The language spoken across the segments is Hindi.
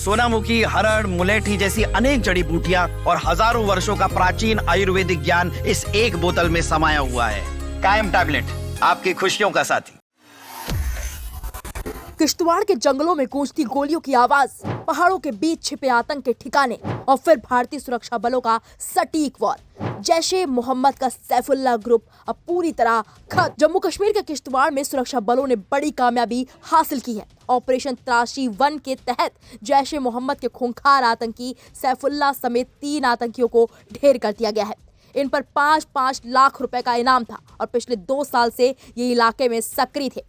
सोनामुखी, हरड़, मुलेठी जैसी अनेक जड़ी बूटियां और हजारों वर्षों का प्राचीन आयुर्वेदिक ज्ञान इस एक बोतल में समाया हुआ है। कायम टैबलेट, आपकी खुशियों का साथी। किश्तवाड़ के जंगलों में गूंजती गोलियों की आवाज, पहाड़ों के बीच छिपे आतंक के ठिकाने और फिर भारतीय सुरक्षा बलों का सटीक वार। जैशे मोहम्मद का सैफुल्लाह ग्रुप अब पूरी तरह खत्म। जम्मू कश्मीर के किश्तवाड़ में सुरक्षा बलों ने बड़ी कामयाबी हासिल की है। ऑपरेशन त्राशी 1 के तहत जैशे मोहम्मद के खूंखार आतंकी सैफुल्लाह समेत 3 आतंकियों को ढेर कर दिया गया है। इन पर 5-5 लाख रुपए का इनाम था और पिछले 2 साल से ये इलाके में सक्रिय थे।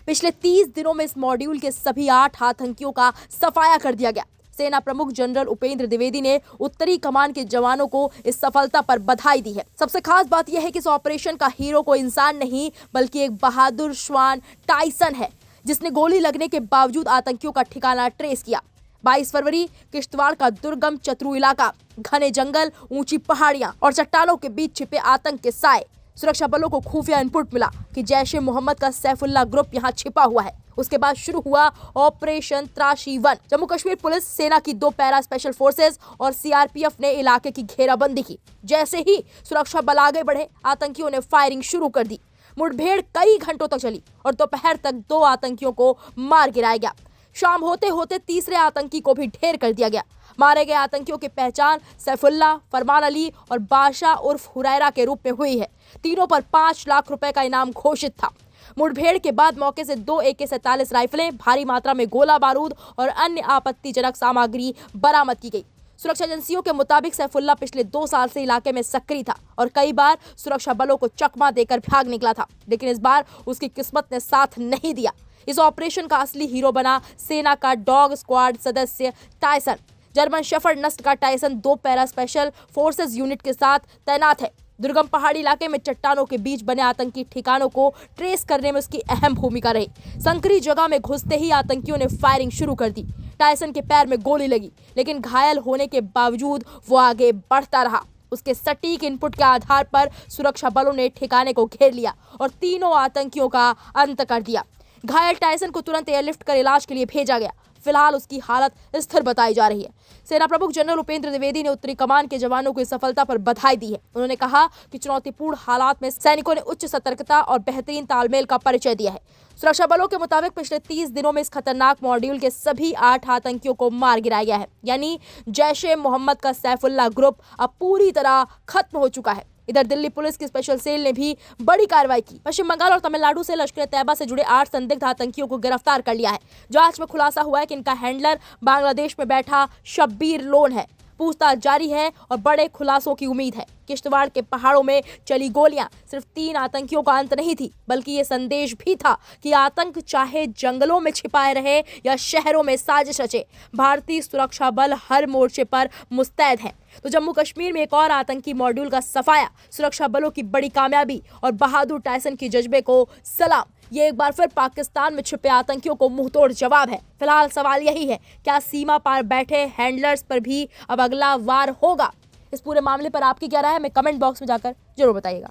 पिछले 30 दिनों में इस मॉड्यूल के सभी 8 आतंकियों का सफाया कर दिया गया। सेना प्रमुख जनरल उपेंद्र द्विवेदी ने उत्तरी कमान के जवानों को इस सफलता पर बधाई दी है। सबसे खास बात यह है कि इस ऑपरेशन का हीरो कोई इंसान नहीं बल्कि एक बहादुर श्वान टाइसन है, जिसने गोली लगने के बावजूद आतंकियों का ठिकाना ट्रेस किया। 22 फरवरी किश्तवाड़ का दुर्गम चतरू इलाका, घने जंगल, ऊंची पहाड़ियां और चट्टानों के बीच छिपे आतंक के साए। सुरक्षा बलों को खुफिया इनपुट मिला कि जैशे मोहम्मद का सैफुल्लाह ग्रुप यहां छिपा हुआ है। उसके बाद शुरू हुआ ऑपरेशन त्राशी 1। जम्मू कश्मीर पुलिस, सेना की 2 पैरा स्पेशल फोर्सेस और सीआरपीएफ ने इलाके की घेराबंदी की। जैसे ही सुरक्षा बल आगे बढ़े, आतंकियों ने फायरिंग शुरू कर दी। मुठभेड़ कई घंटों तक चली और दोपहर तक 2 आतंकियों को मार गिराया गया। शाम होते होते तीसरे आतंकी को भी ढेर कर दिया गया। मारे गए आतंकियों की पहचान सैफुल्लाह, फरमान अली और बादशाह उर्फ हुरैरा के रूप में हुई है। तीनों पर 5 लाख रुपए का इनाम घोषित था। मुठभेड़ के बाद मौके से 2 AK-47 राइफलें, भारी मात्रा में गोला बारूद और अन्य आपत्तिजनक सामग्री बरामद की गई। सुरक्षा एजेंसियों के मुताबिक सैफुल्लाह पिछले 2 साल से इलाके में सक्रिय था और कई बार सुरक्षा बलों को चकमा देकर भाग निकला था, लेकिन इस बार उसकी किस्मत ने साथ नहीं दिया। इस ऑपरेशन का असली हीरो बना सेना का डॉग स्क्वाड सदस्य टाइसन। जर्मन शेफर्ड नस्ल का Tyson 2 para special forces unit के साथ तैनात है। दुर्गम पहाड़ी इलाके में चट्टानों के बीच बने आतंकी ठिकानों को ट्रेस करने में उसकी अहम भूमिका रही। संकरी जगह में घुसते ही आतंकियों ने फायरिंग शुरू कर दी। टाइसन के पैर में गोली लगी, लेकिन घायल होने के बावजूद वो आगे बढ़ता रहा। उसके सटीक इनपुट के आधार पर सुरक्षा बलों ने ठिकाने को घेर लिया और तीनों आतंकियों का अंत कर दिया। घायल टाइसन को तुरंत एयरलिफ्ट कर इलाज के लिए भेजा गया। फिलहाल उसकी हालत स्थिर बताई जा रही है। सेना प्रमुख जनरल उपेंद्र द्विवेदी ने उत्तरी कमान के जवानों को इस सफलता पर बधाई दी है। उन्होंने कहा कि चुनौतीपूर्ण हालात में सैनिकों ने उच्च सतर्कता और बेहतरीन तालमेल का परिचय दिया है। सुरक्षा बलों के मुताबिक पिछले 30 दिनों में इस खतरनाक मॉड्यूल के सभी 8 आतंकियों को मार गिराया गया है। यानी जैशे मोहम्मद का सैफुल्लाह ग्रुप अब पूरी तरह खत्म हो चुका है। इधर दिल्ली पुलिस की स्पेशल सेल ने भी बड़ी कार्रवाई की। पश्चिम बंगाल और तमिलनाडु से लश्कर-ए-तैयबा से जुड़े 8 संदिग्ध आतंकियों को गिरफ्तार कर लिया है। जांच में खुलासा हुआ है कि इनका हैंडलर बांग्लादेश में बैठा शब्बीर लोन है। पूछताछ जारी है और बड़े खुलासों की उम्मीद है। किश्तवाड़ के पहाड़ों में चली गोलियां सिर्फ 3 आतंकियों का अंत नहीं थी, बल्कि ये संदेश भी था कि आतंक चाहे जंगलों में छिपाए रहे या शहरों में साजिश रचे, भारतीय सुरक्षा बल हर मोर्चे पर मुस्तैद हैं। तो जम्मू कश्मीर में एक और आतंकी मॉड्यूल का सफाया, सुरक्षा बलों की बड़ी कामयाबी और बहादुर टाइसन की जज्बे को सलाम। ये एक बार फिर पाकिस्तान में छिपे आतंकियों को मुंहतोड़ जवाब है। फिलहाल सवाल यही है, क्या सीमा पार बैठे हैंडलर्स पर भी अब अगला वार होगा? इस पूरे मामले पर आपकी क्या राय है? हमें कमेंट बॉक्स में जाकर जरूर बताइएगा।